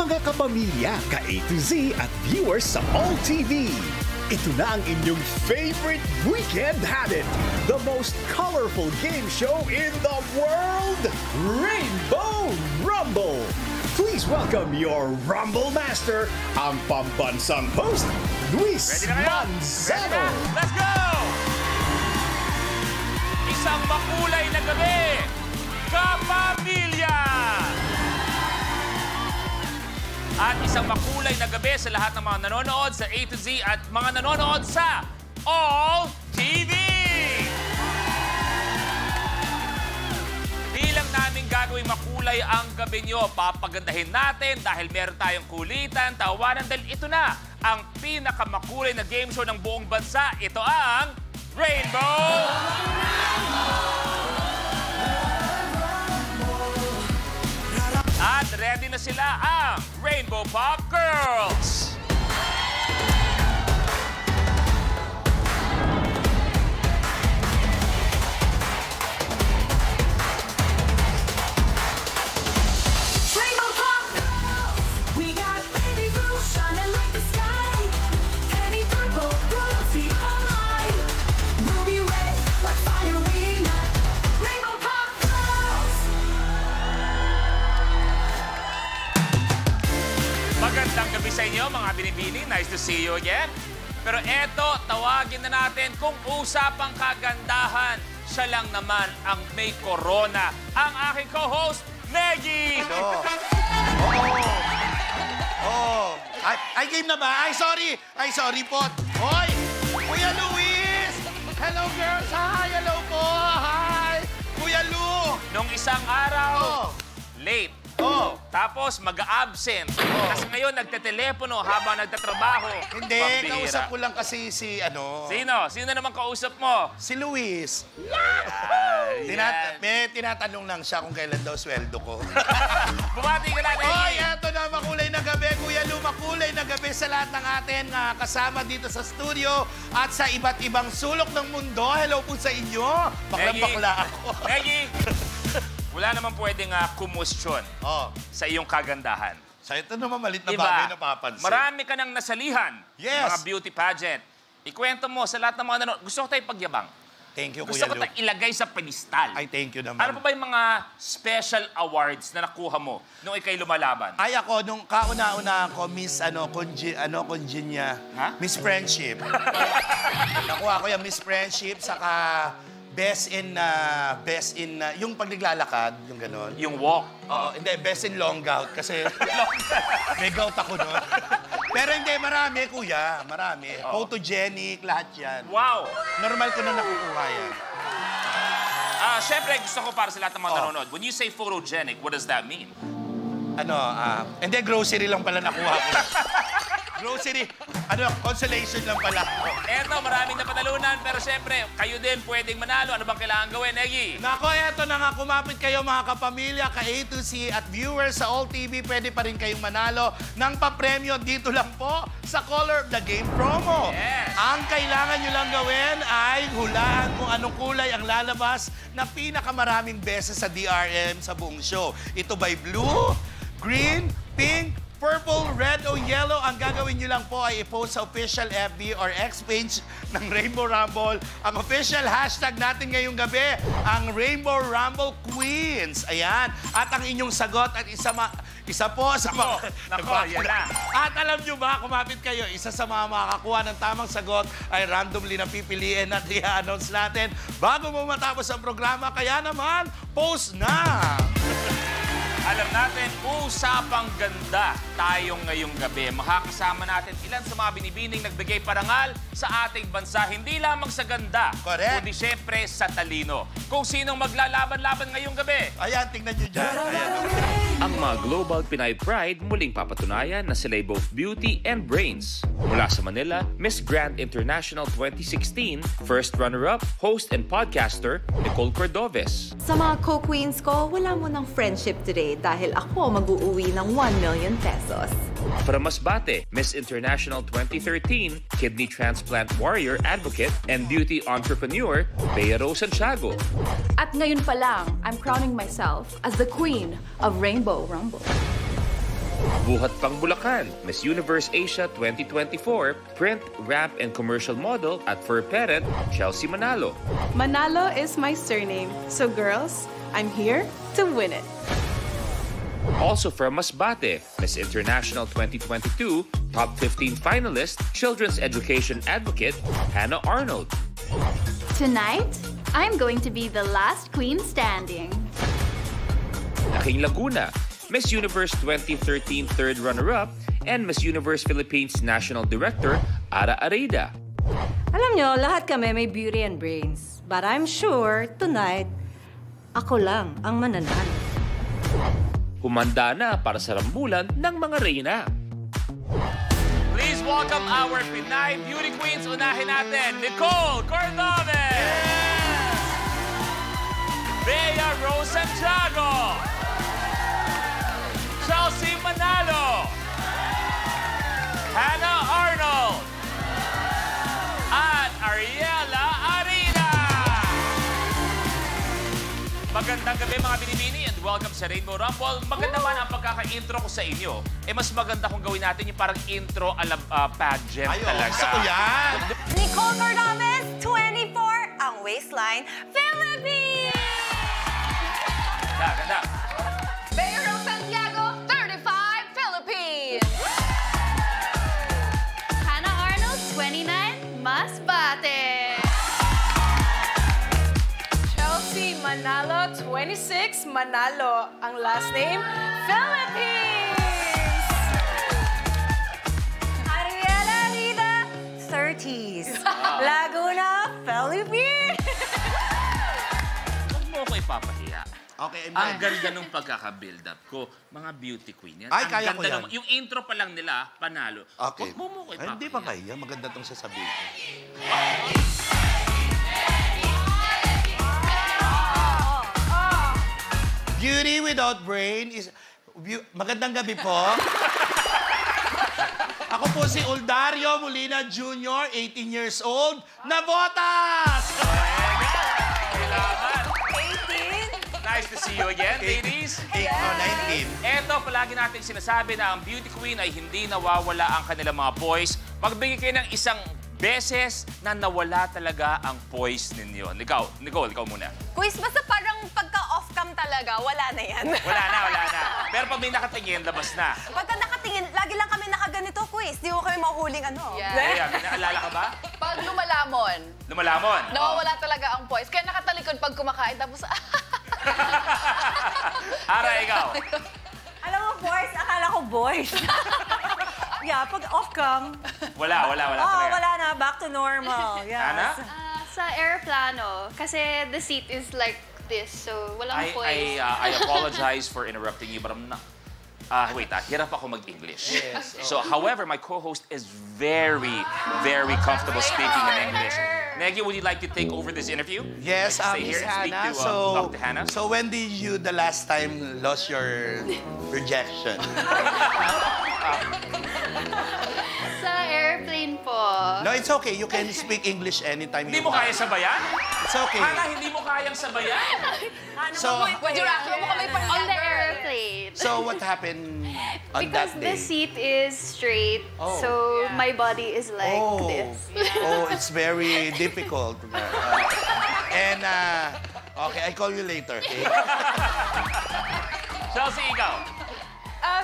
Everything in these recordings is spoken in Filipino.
Mga kapamilya, ka-A to Z at viewers sa All TV. Ito na ang inyong favorite weekend habit. The most colorful game show in the world, Rainbow Rumble. Please welcome your Rumble Master, ang pambansang host, Luis Manzano. Let's go! Isang makulay na gabi, kapamilya! At isang makulay na gabi sa lahat ng mga nanonood sa A to Z at mga nanonood sa All TV! Bilang namin gagawing makulay ang gabi nyo, papagandahin natin dahil meron tayong kulitan, tawanan dahil ito na ang pinakamakulay na game show ng buong bansa. Ito ang Rainbow! At ready na sila ang Rainbow Pop Girls! Magandang gabi sa inyo, mga binibini. Nice to see you again. Pero eto, tawagin na natin kung usapang kagandahan. Siya lang naman ang may corona. Ang aking co-host, Neggy! Ay, game na ba? Ay, sorry po. Hoy! Kuya Luis! Hello, girls! Hi! Hello po! Hi! Kuya Lu! Nung isang araw, late. Tapos mag-absent. Kasi ngayon nagtetelepono habang nagtatrabaho. Hindi, Pambihira. kausap ko lang kasi si ano... Sino? Sino naman kausap mo? Si Luis. Yan. May tinatanong lang siya kung kailan daw sweldo ko. Bumati ka na, Neggy! Hoy, eto na, makulay na gabi. Kuya Lu, makulay na gabi sa lahat ng atin kasama dito sa studio at sa iba't ibang sulok ng mundo. Hello po sa inyo. Bakla ako. Neggy! Wala naman pwedeng kumusyon sa iyong kagandahan. Sa ito naman malit na bagay na papansin. Marami ka nang nasalihan. Yes. Mga beauty pageant. Ikwento mo sa lahat ng mga nanonood. Gusto ko tayo pagyabang. Thank you, Gusto Kuya ko Lu. tayo ilagay sa pedestal. Ay, thank you naman. Ano pa ba yung mga special awards na nakuha mo nung ikay lumalaban? Ay, ako, nung kauna-una ako, Miss, Congenia. Ha? Miss Friendship. Nakuha ko yung Miss Friendship, saka best in, yung pag naglalakad, yung gano'n. Yung walk. Oo, hindi, best in long gout, kasi may gout ako noon. Pero hindi, marami, kuya, marami. Photogenic, lahat yan. Wow! Normal ko na nakukuha yan. Siyempre, gusto ko para sa lahat ng mga nanonood. When you say photogenic, what does that mean? Hindi, grocery lang pala nakuha ko. Grocery, consolation lang pala. Eto, maraming napanalunan, pero siyempre, kayo din pwedeng manalo. Ano bang kailangan gawin, Neggy? Nako, eto na nga, kumapit kayo mga kapamilya, ka-A to Z at viewers sa All TV, pwede pa rin kayong manalo ng papremyo dito lang po sa Color of the Game promo. Yes. Ang kailangan nyo lang gawin ay hulaan kung anong kulay ang lalabas na pinakamaraming beses sa DRM sa buong show. Ito ba'y blue, green, pink, purple, red o yellow, ang gagawin nyo lang po ay i-post sa official FB or X page ng Rainbow Rumble. Ang official hashtag natin ngayong gabi, ang Rainbow Rumble Queens. Ayan. At ang inyong sagot at isa po sa mga... Nako, yan na. At alam nyo ba, kumapit kayo, isa sa mga makakakuha ng tamang sagot ay randomly na pipiliin at i-announce natin bago mo matapos ang programa. Kaya naman, post na! Alam natin, usapang ganda tayong ngayong gabi. Makakasama natin ilan sa mga binibining nagbigay parangal sa ating bansa. Hindi lamang sa ganda, Correct. kundi syempre sa talino. Kung sinong maglalaban-laban ngayong gabi. Ayan, tingnan nyo dyan. Ayan. Ang mga Global Pinay Pride muling papatunayan na sila'y both beauty and brains. Mula sa Manila, Miss Grand International 2016, first runner-up, host and podcaster, Nicole Cordoves. Sa mga co-queens ko, wala mo ng friendship today dahil ako mag-uuwi ng 1 million pesos. From Masbate, Miss International 2013, kidney transplant warrior advocate and beauty entrepreneur, Bea Rose Santiago. At ngayon pa lang, I'm crowning myself as the queen of Rainbow Rumble. Buhat pang Bulacan, Miss Universe Asia 2024, print, ramp, and commercial model at fur parent, Chelsea Manalo. Manalo is my surname, so girls, I'm here to win it. Also from Masbate, Miss International 2022, top 15 finalist, children's education advocate, Hannah Arnold. Tonight, I'm going to be the last queen standing. Laking Laguna, Miss Universe 2013 third runner-up, and Miss Universe Philippines National Director, Ara Areda. Alam nyo, lahat kami may beauty and brains. But I'm sure, tonight, ako lang ang mananalo. Humanda na para sa rambulan ng mga reyna. Please welcome our Pinay Beauty Queens. Unahin natin, Nicole Cordovez! Bea Rose Santiago! Chelsea Manalo! Hannah Arnold! At Ariela Arena! Magandang gabi mga binibini and welcome sa Rainbow Rumble. Maganda man ang pagkaka-intro ko sa inyo. Mas maganda kung gawin natin yung parang intro alam pageant talaga. Gusto ko yan! Nicole Cordovez, 24, ang waistline, Philippines! Ganda. Bea Rose Santiago, 35, Philippines! Hannah Arnold, 29, Masbate. Chelsea Manalo, 26, Manalo. Ang last name, Philippines! Ariela Arida, 30s. Laguna, Philippines. Huwag mo ako ipapahiya. Okay, Ang ganda nung pagkaka-build up ko. Mga beauty queen yan. Ay, Ang kaya ko ganda yan. Yung intro pa lang nila, panalo. Okay. Huwag mo ko Ay, hindi pa kaya. Maganda tong sasabihin ko. Beauty without brain is... Magandang gabi po. Ako po si Uldario Molina Jr., 18 years old, Navotas! Kailangan. 18. Nice to see you again, ladies. 19. Eto, palagi natin sinasabi na ang beauty queen ay hindi nawawala ang kanilang mga poise. Magbigay kayo ng isang beses na nawala talaga ang poise ninyo. Nicole, ikaw muna. Quiz, basta parang pagka-off-cam talaga, wala na yan. Wala na. Pero pag may nakatingin, labas na. Pagka nakatingin, lagi lang kami nakaganito, Quiz. Di mo kami mahuling ano. Kaya, naalala ka ba? Pag lumalamon, Lumalamon. nawawala talaga ang voice. Kaya nakatalikod pag kumakain, tapos... Ara, ikaw. Alam mo, boys, akala ko boys. Yeah, pag off-cam, Wala talaga. wala na. Back to normal. Yes. Ana? Sa aeroplano, kasi the seat is like this, so walang poise. I apologize for interrupting you, but I'm not... Wait, hirap ako mag-English. Yes. So, however, my co-host is very, very comfortable speaking in English. Negi, would you like to take over this interview? Yes, Stay Miss here and speak Hannah. to Dr. Hannah. So when did you the last time lost your rejection? Sa airplane po. No, it's okay. You can speak English anytime Hindi you mo want. kaya sabayan? It's okay. Hannah, hindi mo kayang sabayan? So, Would you rather mo kami pang On the airplane. so what happened on Because that day? the seat is straight, Oh. so my body is like Oh, this. oh, it's very difficult. Okay, I call you later, okay? Chelsea, ikaw.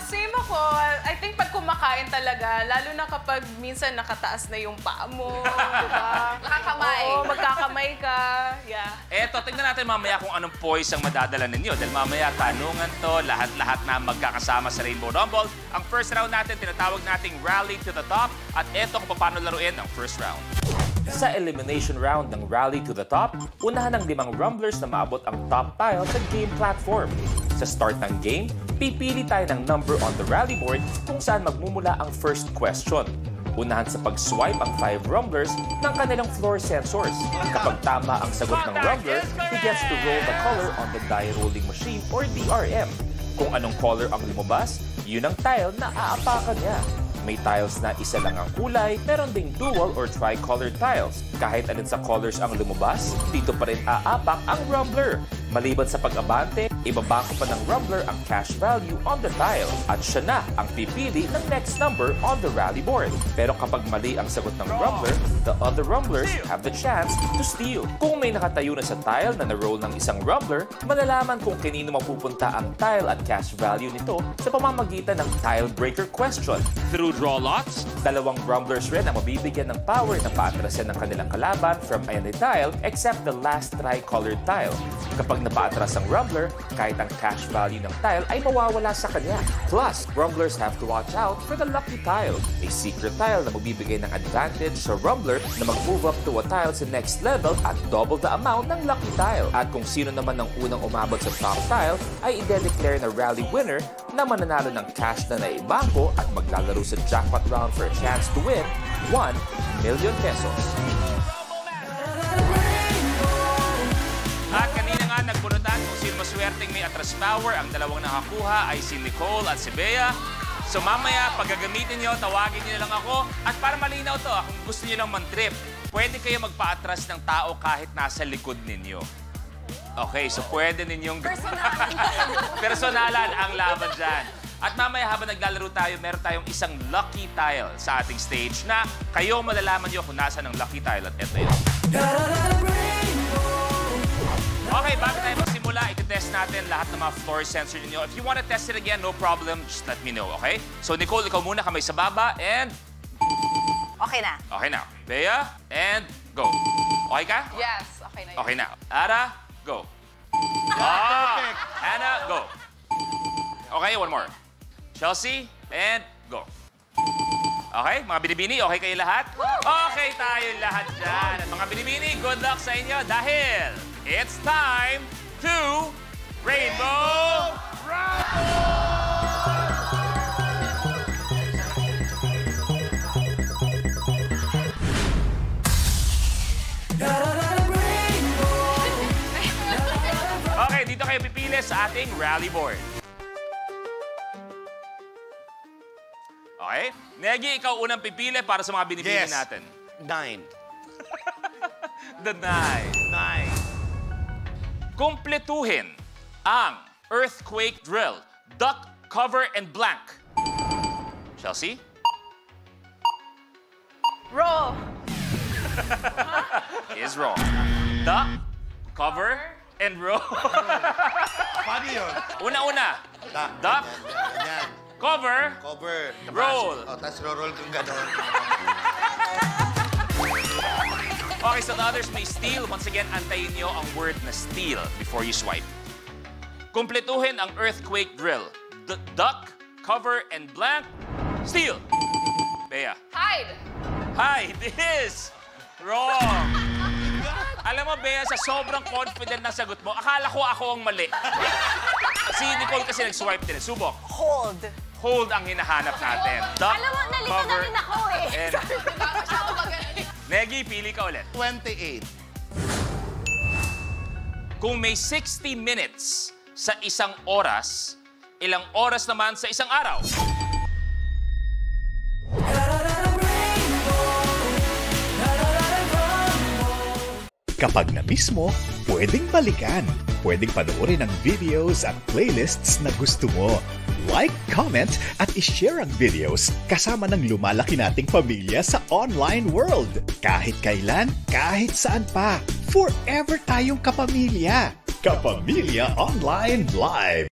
Same ako. I think pag kumakain talaga, lalo na kapag minsan nakataas na yung paa mo, diba? Nakakamay. Oo, magkakamay ka. Yeah. Eto, tingnan natin mamaya kung anong poise ang madadala ninyo. Dahil mamaya tanungan to, lahat-lahat na magkakasama sa Rainbow Rumble. Ang first round natin, tinatawag nating Rally to the Top. At eto kung paano laruin ang first round. Sa elimination round ng Rally to the Top, unahan ng 5 rumblers na maabot ang top tile sa game platform. Sa start ng game, pipili tayo ng number on the rally board kung saan magmumula ang first question. Unahan sa pag-swipe ang 5 rumblers ng kanilang floor sensors. Kapag tama ang sagot ng rumbler, he gets to roll the color on the die rolling machine or DRM. Kung anong color ang lumabas, yun ang tile na aapakan niya. May tiles na isa lang ang kulay, meron ding dual or tri-colored tiles. Kahit alin sa colors ang lumabas, dito pa rin aapak ang rumbler. Maliban sa pag-abante, ibabako pa ng rumbler ang cash value on the tile at siya na ang pipili ng next number on the rally board. Pero kapag mali ang sagot ng rumbler, the other rumblers have the chance to steal. Kung may nakatayo na sa tile na na-roll ng isang rumbler, malalaman kung kanino mapupunta ang tile at cash value nito sa pamamagitan ng tile breaker question. Through draw lots, dalawang rumblers rin ang mabibigyan ng power na paatrasan ng kanilang kalaban from any tile except the last tri-colored tile. Kapag napaatras ang rumbler, kahit ang cash value ng tile ay mawawala sa kanya. Plus, rumblers have to watch out for the lucky tile, a secret tile na magbibigay ng advantage sa rumbler na mag-move up to a tile sa next level at double the amount ng lucky tile. At kung sino naman ang unang umabot sa top tile ay i-declare na rally winner na mananalo ng cash na naibangko at maglalaro sa jackpot round for a chance to win 1 million pesos. At kanina nga nagbunutan kung sino maswerteng may atras power. Ang dalawang nakakuha ay si Nicole at si Bea. So mamaya, pag gagamitin nyo, tawagin nyo lang ako. At para malinaw to, kung gusto nyo lang man-trip, pwede kayo magpa-atras ng tao kahit nasa likod ninyo. Okay, so pwede ninyong... Personalan ang laban dyan. At mamaya habang naglalaro tayo, meron tayong isang lucky tile sa ating stage na kayo malalaman nyo kung nasa ng lucky tile at ito yun. Okay, bago tayo magsimula, iti-test natin lahat ng mga floor sensor ninyo. If you want to test it again, no problem, just let me know, okay? So Nicole, ikaw muna, kamay sa baba, and... Okay na. Okay na. Bea, and go. Okay ka? Yes, okay na yun. Okay na. Ara, go. Ah, Hannah, go. Okay, one more. Chelsea, and go. Okay, mga binibini, okay kayo lahat? Okay tayo lahat dyan. At mga binibini, good luck sa inyo dahil it's time to Rainbow Rumble! Okay, dito kayo pipili sa ating rally board. Okay? Negi, ikaw unang pipili para sa mga binibili natin. 9. The 9. 9. Kumpletuhin ang earthquake drill, duck, cover, and blank. Chelsea? Raw. Is wrong. Duck, cover, and roll. Paano yun? Una-una. Duck, cover, roll. O, tapos roll kung gano'n. Okay, so the others may steal. Once again, antayin nyo ang word na steal before you swipe. Kumpletuhin ang earthquake drill. Duck, cover, and blank. Steal. Bea. Hide. Hide is wrong. Alam mo, Bea, sa sobrang confident na sagot mo, akala ko ako ang mali. Si Nicole kasi nag-swipe din. Subok. Hold. Hold ang hinahanap natin. Duck, Alam mo, nalito na cover, rin ako eh. and... Negi, pili ka ulit. 28. Kung may 60 minutes sa isang oras, ilang oras naman sa isang araw? Kapag na-miss mo, pwedeng balikan. Pwedeng panoorin ang videos at playlists na gusto mo. Like, comment, at ishare ang videos kasama ng lumalaki nating pamilya sa online world. Kahit kailan, kahit saan pa. Forever tayong kapamilya. Kapamilya Online Live.